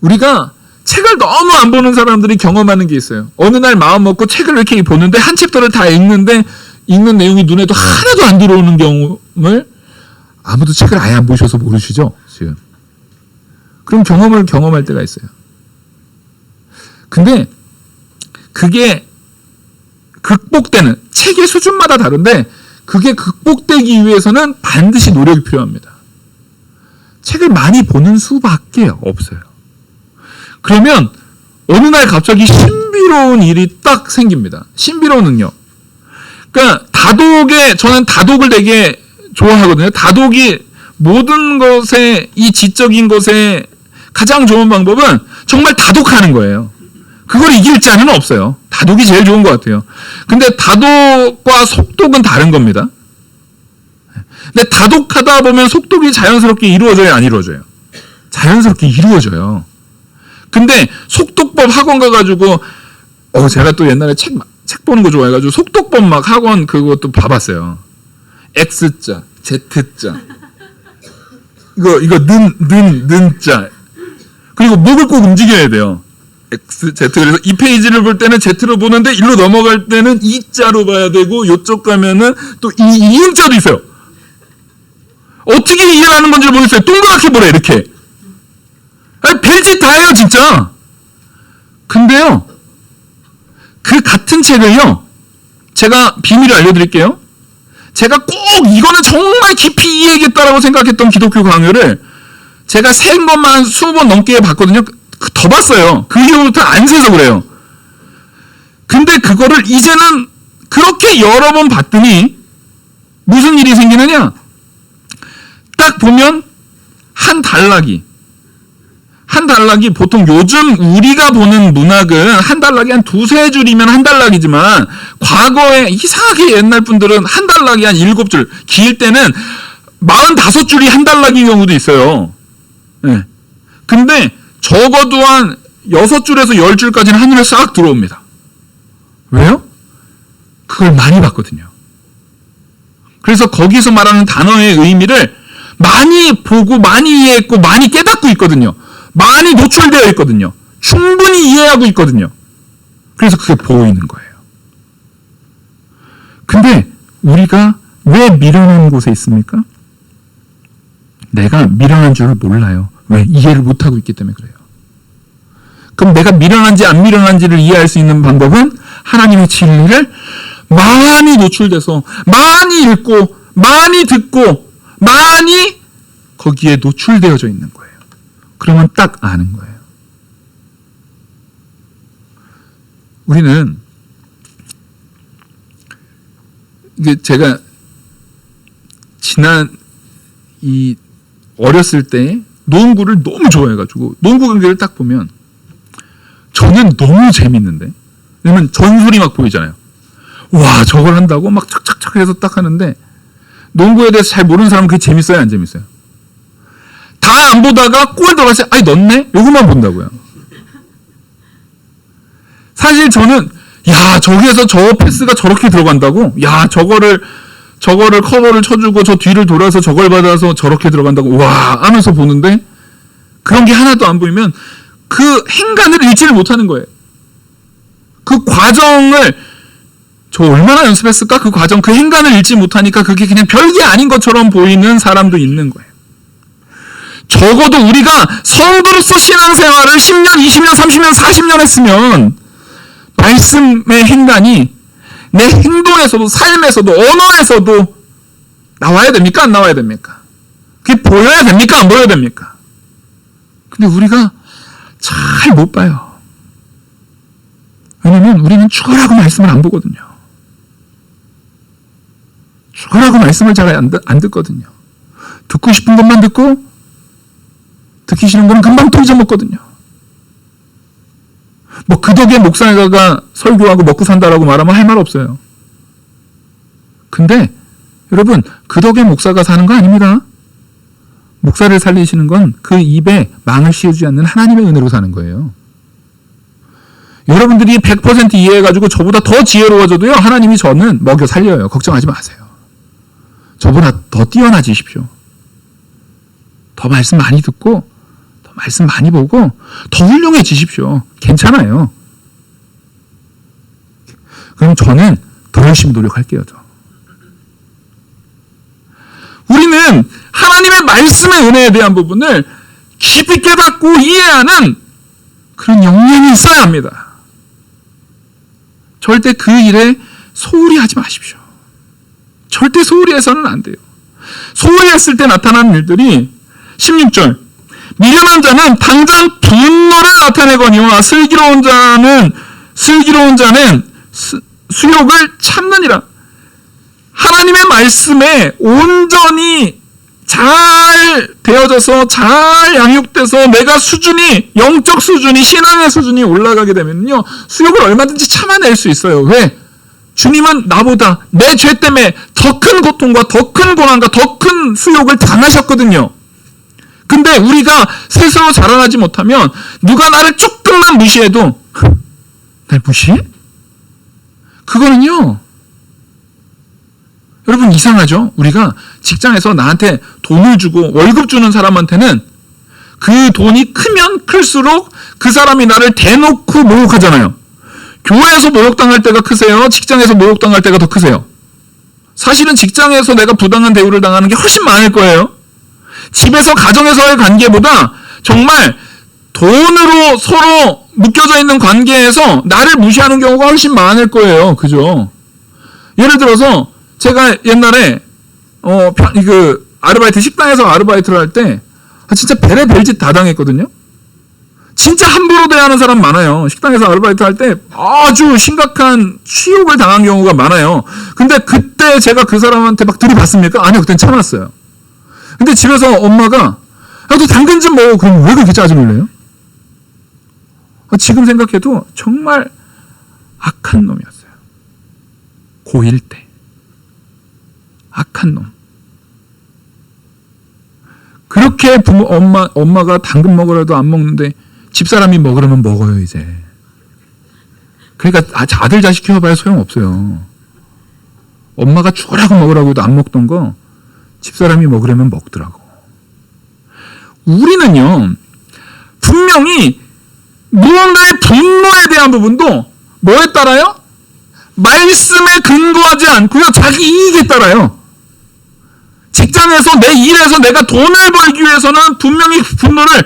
우리가 책을 너무 안 보는 사람들이 경험하는 게 있어요. 어느 날 마음 먹고 책을 이렇게 보는데 한 챕터를 다 읽는데 읽는 내용이 눈에도 하나도 안 들어오는 경험을 아무도 책을 아예 안 보셔서 모르시죠? 지금. 그런 경험을 경험할 때가 있어요. 근데 그게 극복되는, 책의 수준마다 다른데 그게 극복되기 위해서는 반드시 노력이 필요합니다. 책을 많이 보는 수밖에 없어요. 그러면 어느 날 갑자기 신비로운 일이 딱 생깁니다. 신비로운 능력. 그러니까 저는 다독을 되게 좋아하거든요. 다독이 모든 것에, 이 지적인 것에 가장 좋은 방법은 정말 다독하는 거예요. 그걸 이길 자는 없어요. 다독이 제일 좋은 것 같아요. 근데 다독과 속독은 다른 겁니다. 근데 다독하다 보면 속독이 자연스럽게 이루어져요, 안 이루어져요? 자연스럽게 이루어져요. 근데 속독법 학원 가가지고, 제가 또 옛날에 책 보는 거 좋아해가지고 속독법 막 학원 그것도 봐봤어요. X자, Z자. 이거 는자. 그리고 목을 꼭 움직여야 돼요. X, Z. 그래서 이 페이지를 볼 때는 Z로 보는데 일로 넘어갈 때는 E자로 봐야 되고 요쪽 가면은 또 이음자도 있어요. 어떻게 이해를 하는 건지 모르겠어요. 동그랗게 보래 이렇게. 별짓 다 해요 진짜. 근데요. 그 같은 책을요. 제가 비밀을 알려드릴게요. 제가 꼭 이거는 정말 깊이 이해하겠다라고 생각했던 기독교 강요를 제가 센 것만 20번 넘게 봤거든요. 더 봤어요. 그 이후부터 안 세서 그래요. 근데 그거를 이제는 그렇게 여러 번 봤더니 무슨 일이 생기느냐? 딱 보면 한 단락이 보통 요즘 우리가 보는 문학은 한 단락이 한 2-3줄이면 한 단락이지만 과거에 이상하게 옛날 분들은 한 단락이 한 7줄, 길 때는 45줄이 한 단락인 경우도 있어요. 네. 근데 적어도 한 6줄에서 10줄까지는 한눈에 싹 들어옵니다. 왜요? 그걸 많이 봤거든요. 그래서 거기서 말하는 단어의 의미를 많이 보고 많이 이해했고 많이 깨닫고 있거든요. 많이 노출되어 있거든요. 충분히 이해하고 있거든요. 그래서 그게 보이는 거예요. 근데 우리가 왜 미련한 곳에 있습니까? 내가 미련한 줄을 몰라요. 왜? 이해를 못하고 있기 때문에 그래요. 그럼 내가 미련한지 안 미련한지를 이해할 수 있는 방법은 하나님의 진리를 많이 노출돼서 많이 읽고 많이 듣고 많이 거기에 노출되어져 있는 거예요. 그러면 딱 아는 거예요. 우리는 이게 제가 지난 어렸을 때 농구를 너무 좋아해가지고 농구 경기를 딱 보면 저는 너무 재밌는데, 왜냐면 전술이 막 보이잖아요. 와, 저걸 한다고 막 착착착 해서 딱 하는데 농구에 대해서 잘 모르는 사람은 그게 재밌어요, 안 재밌어요? 다 안 보다가 골 들어갔어요. 아니 넣었네? 요것만 본다고요. 사실 저는 저기에서 저 패스가 저렇게 들어간다고? 저거를 커버를 쳐주고 저 뒤를 돌아서 저걸 받아서 저렇게 들어간다고? 와 하면서 보는데 그런 게 하나도 안 보이면 그 행간을 읽지를 못하는 거예요. 그 과정을 저 얼마나 연습했을까? 그 과정, 그 행간을 읽지 못하니까 그게 그냥 별게 아닌 것처럼 보이는 사람도 있는 거예요. 적어도 우리가 성도로서 신앙생활을 10년, 20년, 30년, 40년 했으면 말씀의 행간이 내 행동에서도 삶에서도 언어에서도 나와야 됩니까? 안 나와야 됩니까? 그게 보여야 됩니까? 안 보여야 됩니까? 근데 우리가 잘 못 봐요. 왜냐면 우리는 죽어라고 말씀을 안 보거든요. 죽어라고 말씀을 잘 안 듣거든요. 듣고 싶은 것만 듣고 듣기 싫은 거는 금방 또 잊어먹거든요. 그 덕에 목사가 설교하고 먹고 산다라고 말하면 할 말 없어요. 근데 여러분, 그 덕에 목사가 사는 거 아닙니다. 목사를 살리시는 건 그 입에 망을 씌우지 않는 하나님의 은혜로 사는 거예요. 여러분들이 100% 이해해가지고 저보다 더 지혜로워져도요, 하나님이 저는 먹여 살려요. 걱정하지 마세요. 저보다 더 뛰어나지십시오. 더 말씀 많이 듣고 더 말씀 많이 보고 더 훌륭해지십시오. 괜찮아요. 그럼 저는 더 열심히 노력할게요. 우리는 하나님의 말씀의 은혜에 대한 부분을 깊이 깨닫고 이해하는 그런 역량이 있어야 합니다. 절대 그 일에 소홀히 하지 마십시오. 절대 소홀히 해서는 안 돼요. 소홀히 했을 때 나타나는 일들이 16절 미련한 자는 당장 분노를 나타내거니와 슬기로운 자는 수욕을 참느니라. 하나님의 말씀에 온전히 잘 되어져서 잘 양육돼서 내가 영적 수준이 신앙의 수준이 올라가게 되면요 수욕을 얼마든지 참아낼 수 있어요. 왜? 주님은 나보다 내 죄 때문에 더 큰 고통과 더 큰 고난과 더 큰 수욕을 당하셨거든요. 근데 우리가 스스로 자라나지 못하면 누가 나를 조금만 무시해도 날 무시해? 그거는요 여러분 이상하죠? 우리가 직장에서 나한테 돈을 주고 월급 주는 사람한테는 그 돈이 크면 클수록 그 사람이 나를 대놓고 모욕하잖아요. 교회에서 모욕당할 때가 크세요? 직장에서 모욕당할 때가 더 크세요? 사실은 직장에서 내가 부당한 대우를 당하는 게 훨씬 많을 거예요. 집에서 가정에서의 관계보다 정말 돈으로 서로 묶여져 있는 관계에서 나를 무시하는 경우가 훨씬 많을 거예요. 그죠? 예를 들어서 제가 옛날에 아르바이트 식당에서 아르바이트를 할 때 진짜 별의 별짓 다 당했거든요. 진짜 함부로 대하는 사람 많아요. 식당에서 아르바이트 할 때 아주 심각한 취욕을 당한 경우가 많아요. 근데 그때 제가 그 사람한테 막 들이받습니까? 아니요, 그땐 참았어요. 근데 집에서 엄마가 야, 너 당근 좀 먹어. 그럼 왜 그렇게 짜증을 내요? 지금 생각해도 정말 악한 놈이었어요. 고1 때. 악한 놈. 그렇게 엄마가 당근 먹으라도 안 먹는데 집사람이 먹으라면 먹어요, 이제. 그러니까 아들 자식 키워봐야 소용없어요. 엄마가 죽으라고 먹으라고 해도 안 먹던 거 집사람이 먹으려면 먹더라고. 우리는요, 분명히 무언가의 분노에 대한 부분도 뭐에 따라요? 말씀에 근거하지 않고요, 자기 이익에 따라요. 직장에서 내 일에서 내가 돈을 벌기 위해서는 분명히 분노를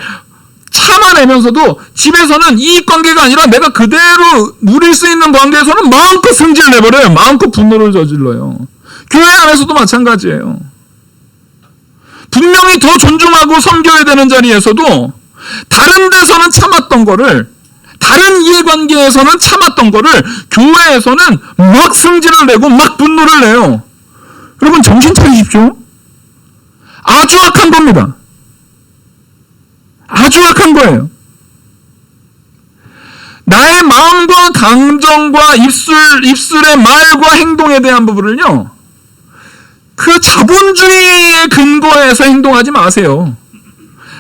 참아내면서도 집에서는 이익관계가 아니라 내가 그대로 누릴 수 있는 관계에서는 마음껏 승질을 내버려요. 마음껏 분노를 저질러요. 교회 안에서도 마찬가지예요. 분명히 더 존중하고 섬겨야 되는 자리에서도 다른 데서는 참았던 거를, 다른 이해관계에서는 참았던 거를 교회에서는 막 승질을 내고 막 분노를 내요. 여러분 정신 차리십시오. 아주 악한 겁니다. 아주 악한 거예요. 나의 마음과 감정과 입술의 말과 행동에 대한 부분을요, 그 자본주의의 근거에서 행동하지 마세요.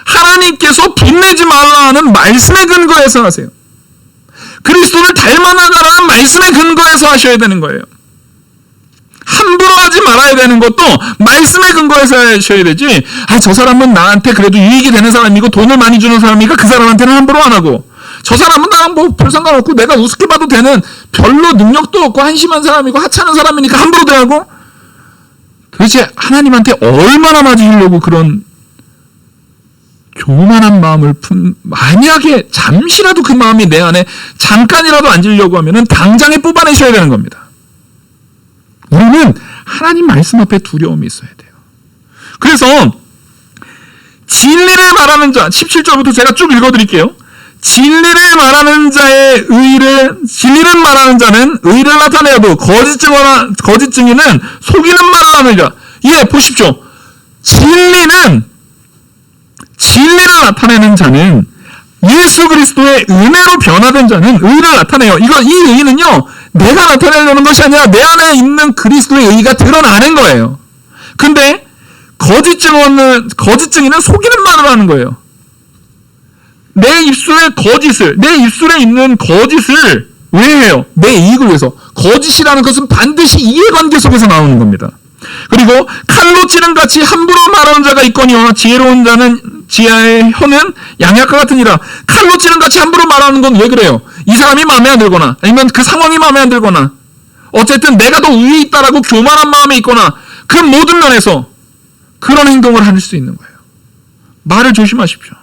하나님께서 분내지 말라 하는 말씀의 근거에서 하세요. 그리스도를 닮아나가라는 말씀의 근거에서 하셔야 되는 거예요. 함부로 하지 말아야 되는 것도 말씀의 근거에서 하셔야 되지, 저 사람은 나한테 그래도 유익이 되는 사람이고 돈을 많이 주는 사람이니까 그 사람한테는 함부로 안 하고, 저 사람은 나랑 뭐 별 상관없고 내가 우습게 봐도 되는 별로 능력도 없고 한심한 사람이고 하찮은 사람이니까 함부로 대하고, 도대체 하나님한테 얼마나 맞으려고 그런 교만한 마음을 만약에 잠시라도 그 마음이 내 안에 잠깐이라도 앉으려고 하면은 당장에 뽑아내셔야 되는 겁니다. 우리는 하나님 말씀 앞에 두려움이 있어야 돼요. 그래서 진리를 말하는 자, 17절부터 제가 쭉 읽어드릴게요. 진리를 말하는 자는 의를 나타내어도 거짓 증인은 속이는 말을 하느니라. 예, 보십시오. 진리를 나타내는 자는, 예수 그리스도의 은혜로 변화된 자는 의를 나타내요. 이 의는요, 내가 나타내려는 것이 아니라 내 안에 있는 그리스도의 의가 드러나는 거예요. 근데 거짓 증인은 속이는 말을 하는 거예요. 내 입술에 있는 거짓을 왜 해요? 내 이익을 위해서. 거짓이라는 것은 반드시 이해관계 속에서 나오는 겁니다. 그리고 칼로 찌른 같이 함부로 말하는 자가 있거니와 지혜로운 자는 지혜의 혀는 양약과 같으니라. 칼로 찌른 같이 함부로 말하는 건 왜 그래요? 이 사람이 마음에 안 들거나 아니면 그 상황이 마음에 안 들거나 어쨌든 내가 더 위에 있다라고 교만한 마음에 있거나 그 모든 면에서 그런 행동을 할 수 있는 거예요. 말을 조심하십시오.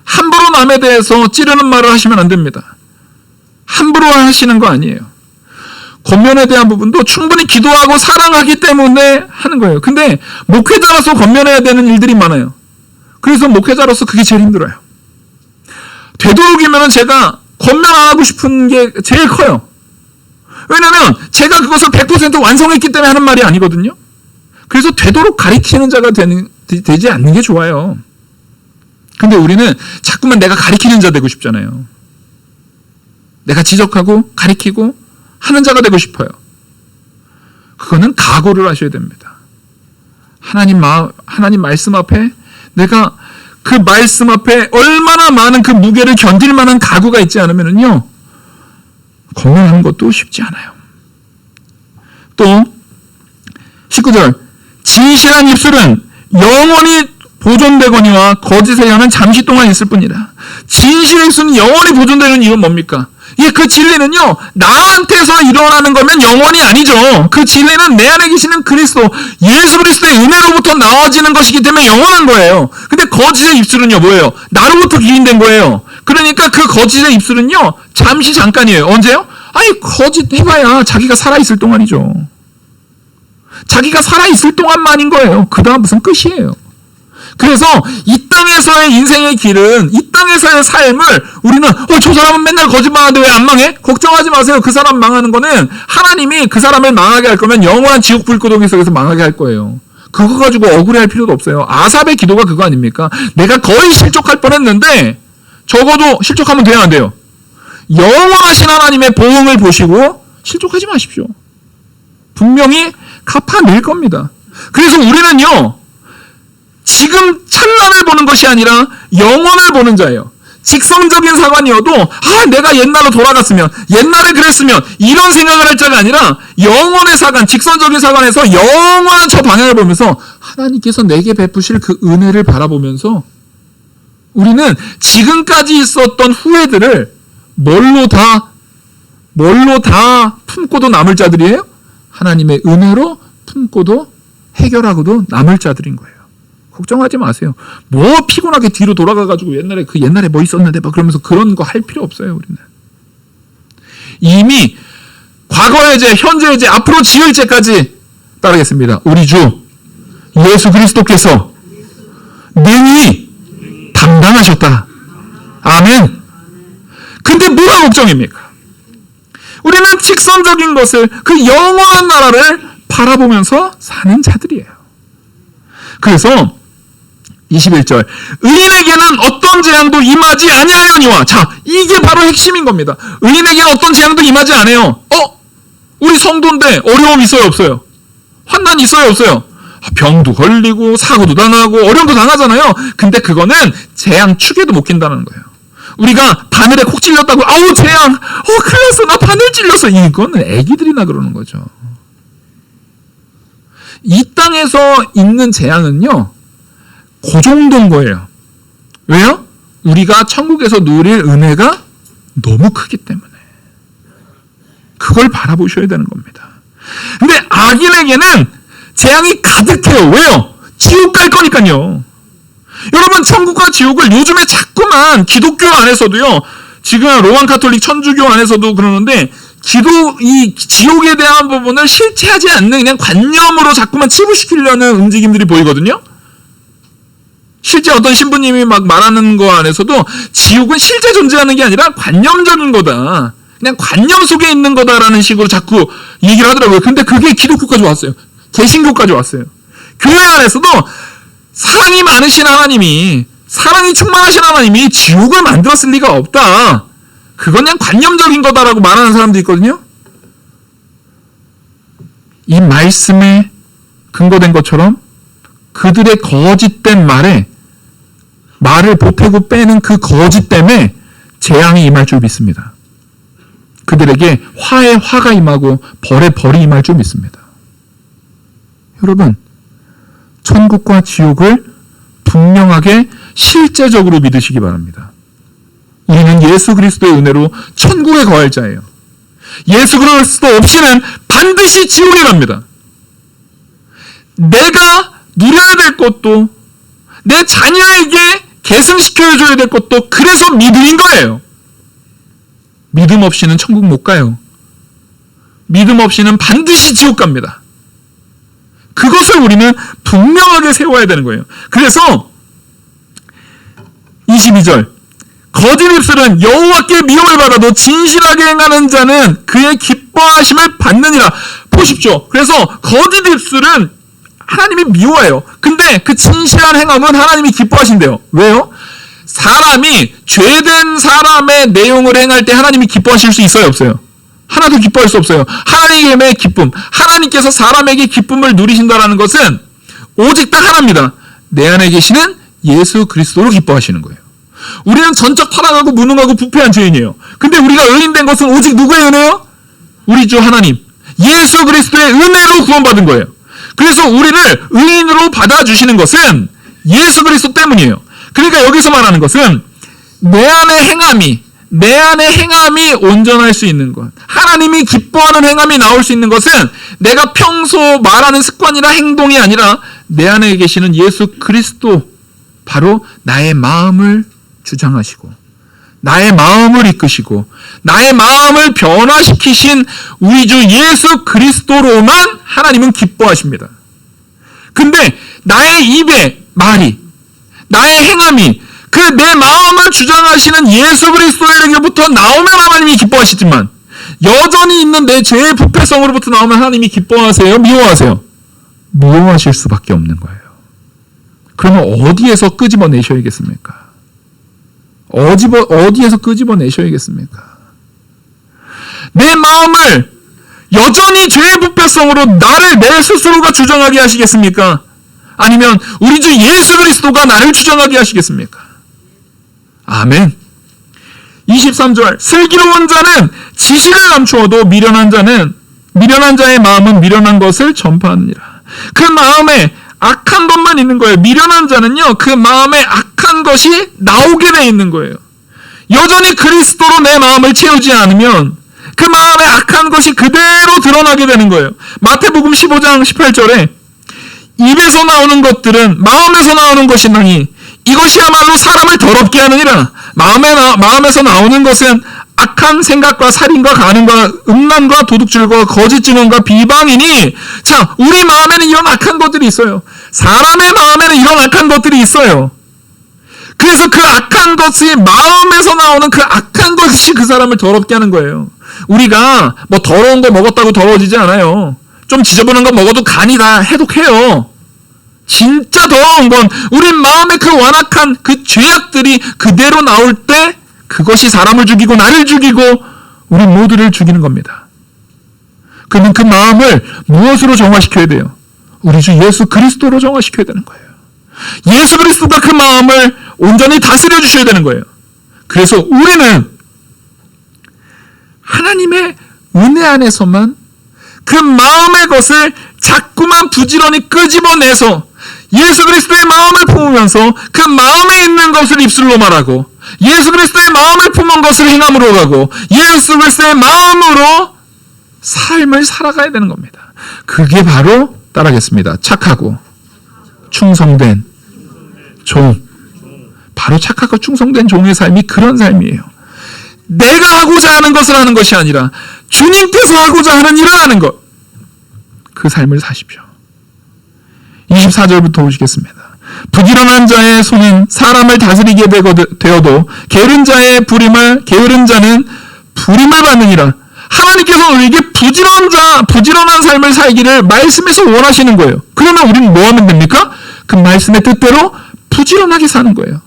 함부로 남에 대해서 찌르는 말을 하시면 안 됩니다. 함부로 하시는 거 아니에요. 권면에 대한 부분도 충분히 기도하고 사랑하기 때문에 하는 거예요. 근데 목회자로서 권면해야 되는 일들이 많아요. 그래서 목회자로서 그게 제일 힘들어요. 되도록이면 제가 권면 안 하고 싶은 게 제일 커요. 왜냐하면 제가 그것을 100% 완성했기 때문에 하는 말이 아니거든요. 그래서 되도록 가리키는 자가 되지 않는 게 좋아요. 근데 우리는 자꾸만 내가 가리키는 자 되고 싶잖아요. 내가 지적하고 가리키고 하는 자가 되고 싶어요. 그거는 각오를 하셔야 됩니다. 하나님 말씀 앞에 내가 그 말씀 앞에 얼마나 많은 그 무게를 견딜 만한 각오가 있지 않으면요, 권면하는 것도 쉽지 않아요. 또 19절 진실한 입술은 영원히 보존되거니와 거짓의 혀는 잠시 동안 있을 뿐이라. 진실의 입술은 영원히 보존되는 이유는 뭡니까? 그 진리는요, 나한테서 일어나는 거면 영원히 아니죠. 그 진리는 내 안에 계시는 그리스도, 예수 그리스도의 은혜로부터 나와지는 것이기 때문에 영원한 거예요. 근데 거짓의 입술은요, 뭐예요? 나로부터 기인된 거예요. 그러니까 그 거짓의 입술은요, 잠시 잠깐이에요. 언제요? 거짓 해봐야 자기가 살아있을 동안이죠. 자기가 살아있을 동안만인 거예요. 그 다음 무슨 끝이에요. 그래서 이 땅에서의 인생의 길은, 이 땅에서의 삶을 우리는 저 사람은 맨날 거짓말하는데 왜 안 망해? 걱정하지 마세요. 그 사람 망하는 거는 하나님이 그 사람을 망하게 할 거면 영원한 지옥 불구덩이 속에서 망하게 할 거예요. 그거 가지고 억울해할 필요도 없어요. 아삽의 기도가 그거 아닙니까? 내가 거의 실족할 뻔했는데 적어도 실족하면 돼야 안 돼요. 영원하신 하나님의 보응을 보시고 실족하지 마십시오. 분명히 갚아낼 겁니다. 그래서 우리는요, 지금 찬란을 보는 것이 아니라 영원을 보는 자예요. 직성적인 사관이어도 내가 옛날로 돌아갔으면, 옛날에 그랬으면 이런 생각을 할 자가 아니라 영원의 사관, 직선적인 사관에서 영원한 저 방향을 보면서 하나님께서 내게 베푸실 그 은혜를 바라보면서 우리는 지금까지 있었던 후회들을 뭘로 다 품고도 남을 자들이에요? 하나님의 은혜로 품고도 해결하고도 남을 자들인 거예요. 걱정하지 마세요. 뭐 피곤하게 뒤로 돌아가가지고 옛날에 뭐 있었는데 막 그러면서 그런 거 할 필요 없어요. 우리는 이미 과거의 죄, 현재의 죄, 앞으로 지을 죄까지 따르겠습니다. 우리 주 예수 그리스도께서 능히 담당하셨다. 아멘. 근데 뭐가 걱정입니까? 우리는 직선적인 것을, 그 영원한 나라를 바라보면서 사는 자들이에요. 그래서 21절 의인에게는 어떤 재앙도 임하지 아니하려니와. 자, 이게 바로 핵심인 겁니다. 의인에게는 어떤 재앙도 임하지 않아요. 우리 성도인데 어려움 있어요 없어요? 환난 있어요 없어요? 병도 걸리고 사고도 당하고 어려움도 당하잖아요. 근데 그거는 재앙 축에도 못 낀다는 거예요. 우리가 바늘에 콕 찔렸다고 재앙 큰일 났어, 나 바늘 찔렸어, 이거는 애기들이나 그러는 거죠. 이 땅에서 있는 재앙은요, 그 정도인 거예요. 왜요? 우리가 천국에서 누릴 은혜가 너무 크기 때문에. 그걸 바라보셔야 되는 겁니다. 근데 악인에게는 재앙이 가득해요. 왜요? 지옥 갈 거니까요. 여러분, 천국과 지옥을 요즘에 자꾸만 기독교 안에서도요, 지금 로만 카톨릭 천주교 안에서도 그러는데, 이 지옥에 대한 부분을 실체하지 않는 그냥 관념으로 자꾸만 치부시키려는 움직임들이 보이거든요. 실제 어떤 신부님이 막 말하는 거 안에서도 지옥은 실제 존재하는 게 아니라 관념적인 거다, 그냥 관념 속에 있는 거다라는 식으로 자꾸 얘기를 하더라고요. 근데 그게 기독교까지 왔어요. 개신교까지 왔어요. 교회 안에서도 사랑이 많으신 하나님이, 사랑이 충만하신 하나님이 지옥을 만들었을 리가 없다, 그건 그냥 관념적인 거다라고 말하는 사람도 있거든요. 이 말씀에 근거된 것처럼 그들의 거짓된 말을 보태고 빼는 그 거짓 때문에 재앙이 임할 줄 믿습니다. 그들에게 화에 화가 임하고 벌에 벌이 임할 줄 믿습니다. 여러분, 천국과 지옥을 분명하게 실제적으로 믿으시기 바랍니다. 우리는 예수 그리스도의 은혜로 천국에 거할 자예요. 예수 그리스도 없이는 반드시 지옥에 갑니다. 내가 누려야 될 것도, 내 자녀에게 계승시켜줘야 될 것도 그래서 믿음인 거예요. 믿음 없이는 천국 못 가요. 믿음 없이는 반드시 지옥 갑니다. 그것을 우리는 분명하게 세워야 되는 거예요. 그래서 22절, 거짓 입술은 여호와께 미움을 받아도 진실하게 행하는 자는 그의 기뻐하심을 받느니라. 보십시오. 그래서 거짓 입술은 하나님이 미워해요. 근데 그 진실한 행함은 하나님이 기뻐하신대요. 왜요? 사람이 죄된 사람의 내용을 행할 때 하나님이 기뻐하실 수 있어요, 없어요? 하나도 기뻐할 수 없어요. 하나님의 기쁨, 하나님께서 사람에게 기쁨을 누리신다는 것은 오직 딱 하나입니다. 내 안에 계시는 예수 그리스도로 기뻐하시는 거예요. 우리는 전적 타락하고 무능하고 부패한 죄인이에요. 근데 우리가 의인된 것은 오직 누구의 은혜요? 우리 주 하나님, 예수 그리스도의 은혜로 구원받은 거예요. 그래서 우리를 의인으로 받아주시는 것은 예수 그리스도 때문이에요. 그러니까 여기서 말하는 것은 내 안의 행함이 온전할 수 있는 것, 하나님이 기뻐하는 행함이 나올 수 있는 것은 내가 평소 말하는 습관이나 행동이 아니라 내 안에 계시는 예수 그리스도, 바로 나의 마음을 주장하시고 나의 마음을 이끄시고 나의 마음을 변화시키신 우리 주 예수 그리스도로만 하나님은 기뻐하십니다. 근데 나의 입의 말이, 나의 행함이 그 내 마음을 주장하시는 예수 그리스도에게부터 나오면 하나님이 기뻐하시지만 여전히 있는 내 죄의 부패성으로부터 나오면 하나님이 기뻐하세요? 미워하세요? 미워하실 수밖에 없는 거예요. 그러면 어디에서 끄집어내셔야겠습니까? 어디에서 끄집어내셔야겠습니까? 내 마음을 여전히 죄의 부패성으로 나를 내 스스로가 주장하게 하시겠습니까? 아니면 우리 주 예수 그리스도가 나를 주장하게 하시겠습니까? 아멘. 23절, 슬기로운 자는 지식을 감추어도 미련한 자의 마음은 미련한 것을 전파하느니라. 그 마음에 악한 것만 있는 거예요. 미련한 자는요, 그 마음에 악한 것이 나오게 돼 있는 거예요. 여전히 그리스도로 내 마음을 채우지 않으면 그 마음에 악한 것이 그대로 드러나게 되는 거예요. 마태복음 15장 18절에 입에서 나오는 것들은 마음에서 나오는 것이나니 이것이야말로 사람을 더럽게 하느니라. 마음에서 나오는 것은 악한 생각과 살인과 간음과 음란과 도둑질과 거짓 증언과 비방이니, 자, 우리 마음에는 이런 악한 것들이 있어요. 사람의 마음에는 이런 악한 것들이 있어요. 그래서 그 악한 것이 마음에서 나오는 그 악한 것이 그 사람을 더럽게 하는 거예요. 우리가 뭐 더러운 거 먹었다고 더러워지지 않아요. 좀 지저분한 거 먹어도 간이 다 해독해요. 진짜 더러운 건 우리 마음의 그 완악한 그 죄악들이 그대로 나올 때 그것이 사람을 죽이고 나를 죽이고 우리 모두를 죽이는 겁니다. 그러면 그 마음을 무엇으로 정화시켜야 돼요? 우리 주 예수 그리스도로 정화시켜야 되는 거예요. 예수 그리스도가 그 마음을 온전히 다스려 주셔야 되는 거예요. 그래서 우리는 하나님의 은혜 안에서만 그 마음의 것을 자꾸만 부지런히 끄집어내서 예수 그리스도의 마음을 품으면서 그 마음에 있는 것을 입술로 말하고 예수 그리스도의 마음을 품은 것을 행함으로 가고 예수 그리스도의 마음으로 삶을 살아가야 되는 겁니다. 그게 바로 따라하겠습니다. 착하고 충성된 종. 바로 착하고 충성된 종의 삶이 그런 삶이에요. 내가 하고자 하는 것을 하는 것이 아니라 주님께서 하고자 하는 일을 하는 것. 그 삶을 사십시오. 24절부터 보시겠습니다. 부지런한 자의 손은 사람을 다스리게 되어도 게으른 자는 부림을 받느니라. 하나님께서 우리에게 부지런한 삶을 살기를 말씀에서 원하시는 거예요. 그러면 우리는 뭐 하면 됩니까? 그 말씀의 뜻대로 부지런하게 사는 거예요.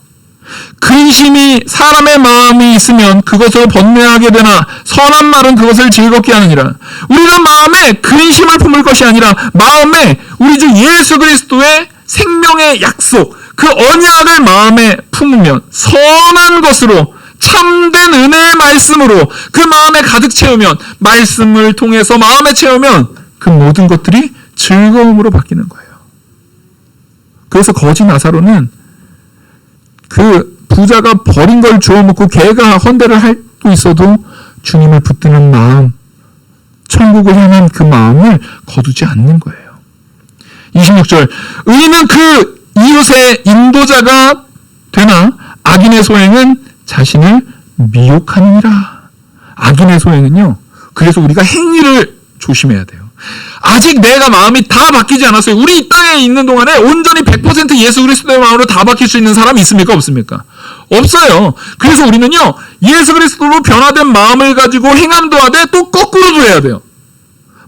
근심이 사람의 마음이 있으면 그것을 번뇌하게 되나 선한 말은 그것을 즐겁게 하느니라. 우리는 마음에 근심을 품을 것이 아니라 마음에 우리 주 예수 그리스도의 생명의 약속, 그 언약을 마음에 품으면 선한 것으로 참된 은혜의 말씀으로 그 마음에 가득 채우면, 말씀을 통해서 마음에 채우면 그 모든 것들이 즐거움으로 바뀌는 거예요. 그래서 거지 나사로는 그 부자가 버린 걸 주워 먹고 걔가 헌대를 할 수 있어도 주님을 붙드는 마음, 천국을 향한 그 마음을 거두지 않는 거예요. 26절, 의인은 그 이웃의 인도자가 되나 악인의 소행은 자신을 미혹하느니라. 악인의 소행은요, 그래서 우리가 행위를 조심해야 돼요. 아직 내가 마음이 다 바뀌지 않았어요. 우리 이 땅에 있는 동안에 온전히 100% 예수 그리스도의 마음으로 다 바뀔 수 있는 사람이 있습니까? 없습니까? 없어요. 그래서 우리는요, 예수 그리스도로 변화된 마음을 가지고 행함도 하되 또 거꾸로도 해야 돼요.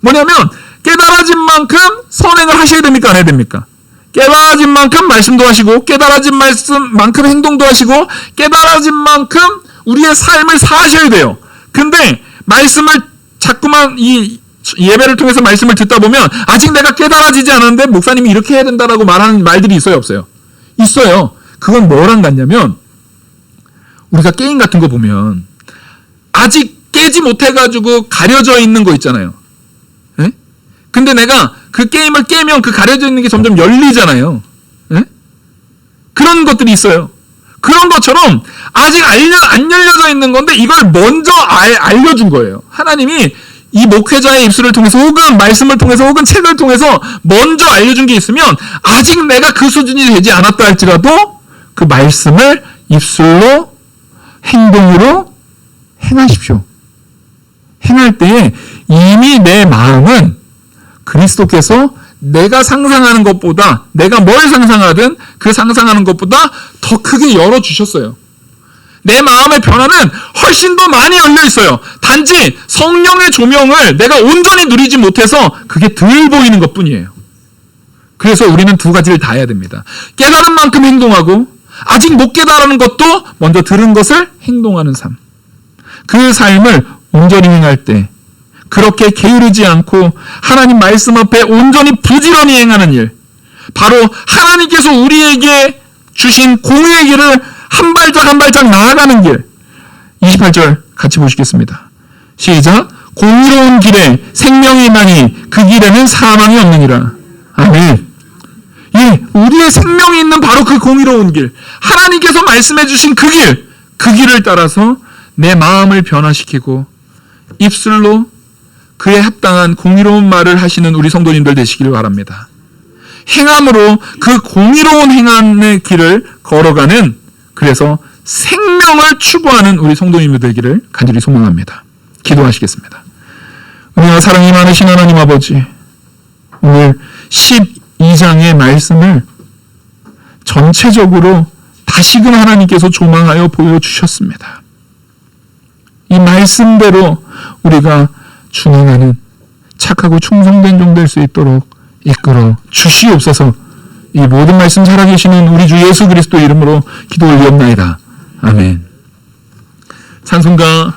뭐냐면 깨달아진 만큼 선행을 하셔야 됩니까? 안 해야 됩니까? 깨달아진 만큼 말씀도 하시고, 깨달아진 말씀만큼 행동도 하시고, 깨달아진 만큼 우리의 삶을 사셔야 돼요. 근데 말씀을 자꾸만 이 예배를 통해서 말씀을 듣다 보면 아직 내가 깨달아지지 않았는데 목사님이 이렇게 해야 된다라고 말하는 말들이 있어요, 없어요? 있어요. 그건 뭐랑 같냐면, 우리가 게임 같은 거 보면 아직 깨지 못해가지고 가려져 있는 거 있잖아요. 에? 근데 내가 그 게임을 깨면 그 가려져 있는 게 점점 열리잖아요. 에? 그런 것들이 있어요. 그런 것처럼 아직 안 열려져 있는 건데 이걸 먼저 알려준 거예요. 하나님이 이 목회자의 입술을 통해서 혹은 말씀을 통해서 혹은 책을 통해서 먼저 알려준 게 있으면 아직 내가 그 수준이 되지 않았다 할지라도 그 말씀을 입술로 행동으로 행하십시오. 행할 때에 이미 내 마음은 그리스도께서 내가 상상하는 것보다, 내가 뭘 상상하든 그 상상하는 것보다 더 크게 열어주셨어요. 내 마음의 변화는 훨씬 더 많이 열려 있어요. 단지 성령의 조명을 내가 온전히 누리지 못해서 그게 덜 보이는 것 뿐이에요. 그래서 우리는 두 가지를 다 해야 됩니다. 깨달은 만큼 행동하고, 아직 못 깨달은 것도 먼저 들은 것을 행동하는 삶. 그 삶을 온전히 행할 때 그렇게 게으르지 않고 하나님 말씀 앞에 온전히 부지런히 행하는 일, 바로 하나님께서 우리에게 주신 공의의 길을 한 발짝 한 발짝 나아가는 길. 28절 같이 보시겠습니다. 시작. 공의로운 길에 생명이 있나니 그 길에는 사망이 없느니라. 아멘. 예, 우리의 생명이 있는 바로 그 공의로운 길, 하나님께서 말씀해 주신 그 길을 따라서 내 마음을 변화시키고 입술로 그에 합당한 공의로운 말을 하시는 우리 성도님들 되시기를 바랍니다. 행함으로 그 공의로운 행함의 길을 걸어가는, 그래서 생명을 추구하는 우리 성도님들 되기를 간절히 소망합니다. 기도하시겠습니다. 은혜와 사랑이 많으신 하나님 아버지, 오늘 12장의 말씀을 전체적으로 다시금 하나님께서 조망하여 보여주셨습니다. 이 말씀대로 우리가 준행하는 착하고 충성된 종 될 수 있도록 이끌어 주시옵소서. 이 모든 말씀 살아계시는 우리 주 예수 그리스도 이름으로 기도 올리옵나이다. 아멘. 찬송가